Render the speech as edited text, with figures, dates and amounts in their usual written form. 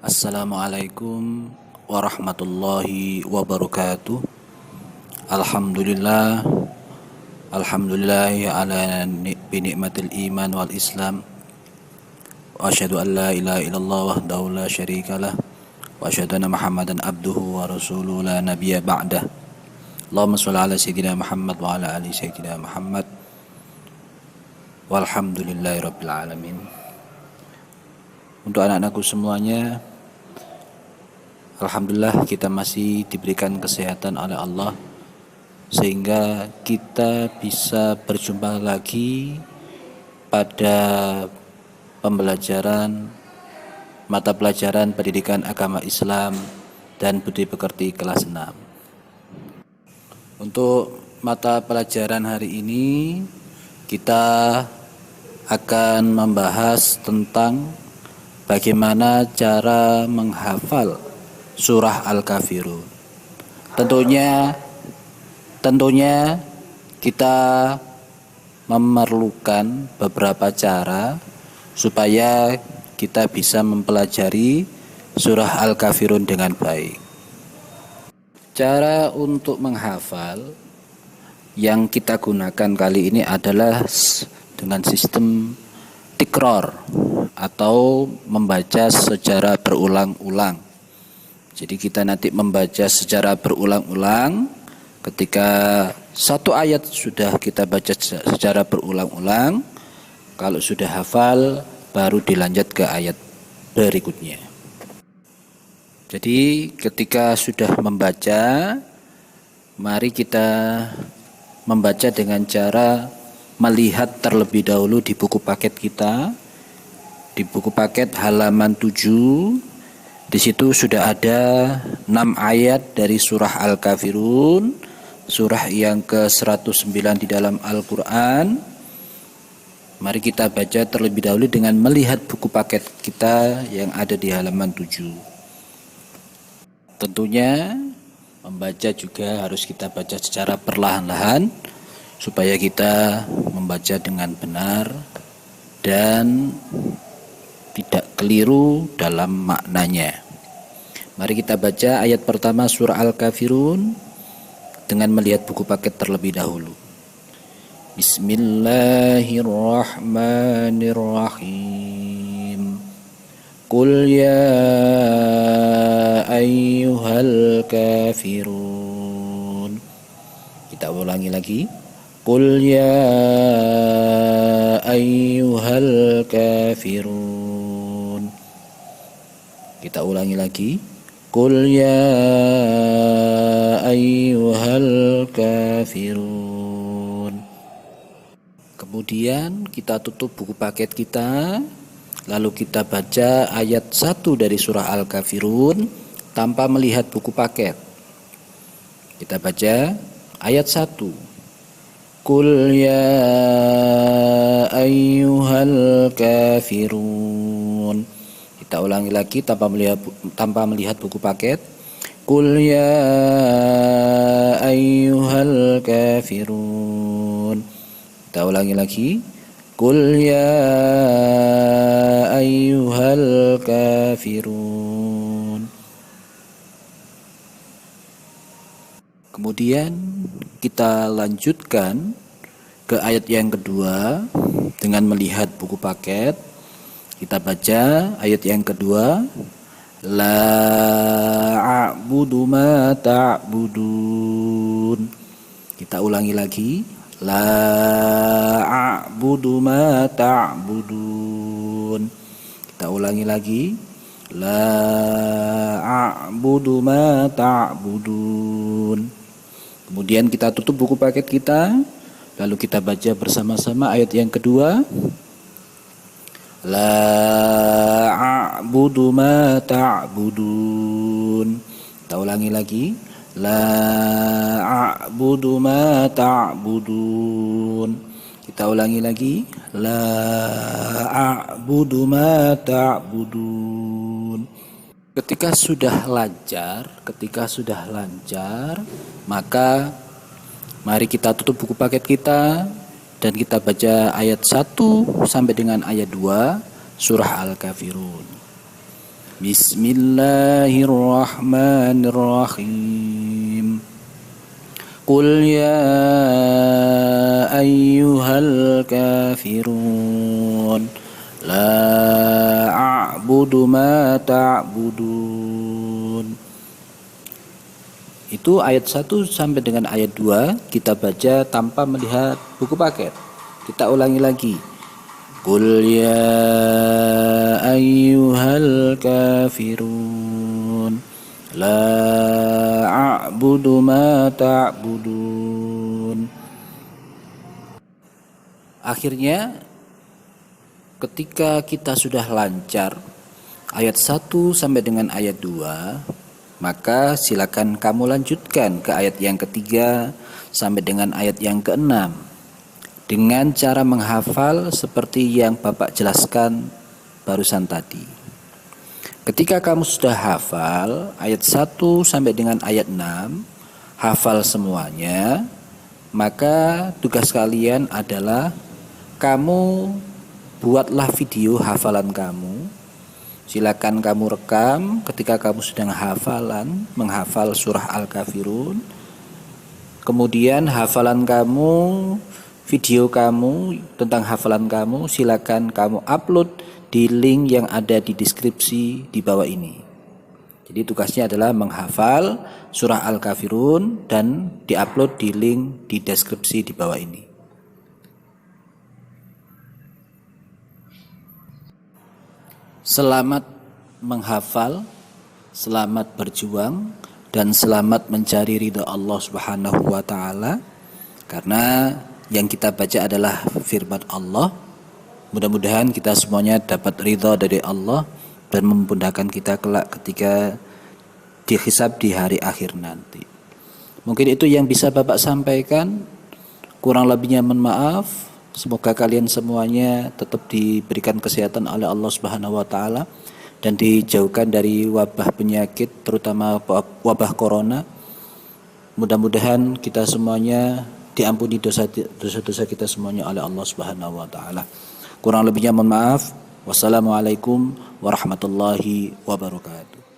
Assalamualaikum warahmatullahi wabarakatuh. Alhamdulillah, alhamdulillahi ala binikmatil iman wal islam. Wa asyhadu an la ilaha illallah wahdahu la syarikalah. Wa asyhadu anna Muhammadan abduhu wa rasuluhu la nabiyya ba'dah. Allahumma shalli ala sayyidina Muhammad wa ala ali sayyidina Muhammad. Walhamdulillahi rabbil alamin. Untuk anak-anakku semuanya, alhamdulillah kita masih diberikan kesehatan oleh Allah sehingga kita bisa berjumpa lagi pada pembelajaran mata pelajaran pendidikan agama Islam dan budi pekerti kelas 6. Untuk mata pelajaran hari ini kita akan membahas tentang bagaimana cara menghafal surah Al-Kafirun. Tentunya kita memerlukan beberapa cara supaya kita bisa mempelajari surah Al-Kafirun dengan baik. Cara untuk menghafal yang kita gunakan kali ini adalah dengan sistem tikror atau membaca secara berulang-ulang. Jadi kita nanti membaca secara berulang-ulang. Ketika satu ayat sudah kita baca secara berulang-ulang, kalau sudah hafal baru dilanjut ke ayat berikutnya. Jadi ketika sudah membaca, mari kita membaca dengan cara melihat terlebih dahulu di buku paket kita. Di buku paket halaman 7, di situ sudah ada 6 ayat dari surah Al-Kafirun, surah yang ke-109 di dalam Al-Quran. Mari kita baca terlebih dahulu dengan melihat buku paket kita yang ada di halaman 7. Tentunya membaca juga harus kita baca secara perlahan-lahan supaya kita membaca dengan benar dan tidak keliru dalam maknanya. Mari kita baca ayat pertama surah Al-Kafirun dengan melihat buku paket terlebih dahulu. Bismillahirrahmanirrahim. Qul ya ayyuhal kafirun. Kita ulangi lagi. Qul ya ayyuhal kafirun. Kita ulangi lagi. Qul ya ayyuhal kafirun. Kemudian kita tutup buku paket kita, lalu kita baca ayat 1 dari surah Al-Kafirun tanpa melihat buku paket. Kita baca ayat 1. Qul ya ayyuhal kafirun. Kita ulangi lagi tanpa melihat buku paket. Qul ya ayyuhal kafirun. Kita ulangi lagi. Qul ya ayyuhal kafirun. Kemudian kita lanjutkan ke ayat yang kedua dengan melihat buku paket. Kita baca ayat yang kedua. La a'budu ma ta'budun. Kita ulangi lagi. La a'budu ma ta'budun. Kita ulangi lagi. La a'budu ma ta'budun. Kemudian kita tutup buku paket kita, lalu kita baca bersama-sama ayat yang kedua. La a'budu ma ta'budun. Kita ulangi lagi. La a'budu ma ta'budun. Kita ulangi lagi. La a'budu ma ta'budun. Ketika sudah lancar, maka mari kita tutup buku paket kita dan kita baca ayat 1 sampai dengan ayat 2 surah Al-Kafirun. Bismillahirrahmanirrahim. Qul ya ayyuhal kafirun la a'budu ma ta'budun. Itu ayat 1 sampai dengan ayat 2 kita baca tanpa melihat buku paket. Kita ulangi lagi. Qul ya ayyuhal kafirun la a'budu ma ta'budun. Akhirnya ketika kita sudah lancar ayat 1 sampai dengan ayat 2, maka silakan kamu lanjutkan ke ayat yang ketiga sampai dengan ayat yang keenam dengan cara menghafal seperti yang Bapak jelaskan barusan tadi. Ketika kamu sudah hafal ayat 1 sampai dengan ayat 6, hafal semuanya, maka tugas kalian adalah kamu buatlah video hafalan kamu. Silakan kamu rekam ketika kamu sedang menghafal surah Al-Kafirun. Kemudian hafalan kamu, video kamu tentang hafalan kamu silakan kamu upload di link yang ada di deskripsi di bawah ini. Jadi tugasnya adalah menghafal surah Al-Kafirun dan diupload di link di deskripsi di bawah ini. Selamat menghafal, selamat berjuang, dan selamat mencari ridha Allah Subhanahu wa taala. Karena yang kita baca adalah firman Allah. Mudah-mudahan kita semuanya dapat ridha dari Allah dan memudahkan kita kelak ketika dihisab di hari akhir nanti. Mungkin itu yang bisa Bapak sampaikan. Kurang lebihnya mohon maaf. Semoga kalian semuanya tetap diberikan kesehatan oleh Allah Subhanahu wa taala dan dijauhkan dari wabah penyakit terutama wabah corona. Mudah-mudahan kita semuanya diampuni dosa-dosa kita semuanya oleh Allah Subhanahu wa taala. Kurang lebihnya mohon maaf. Wassalamualaikum warahmatullahi wabarakatuh.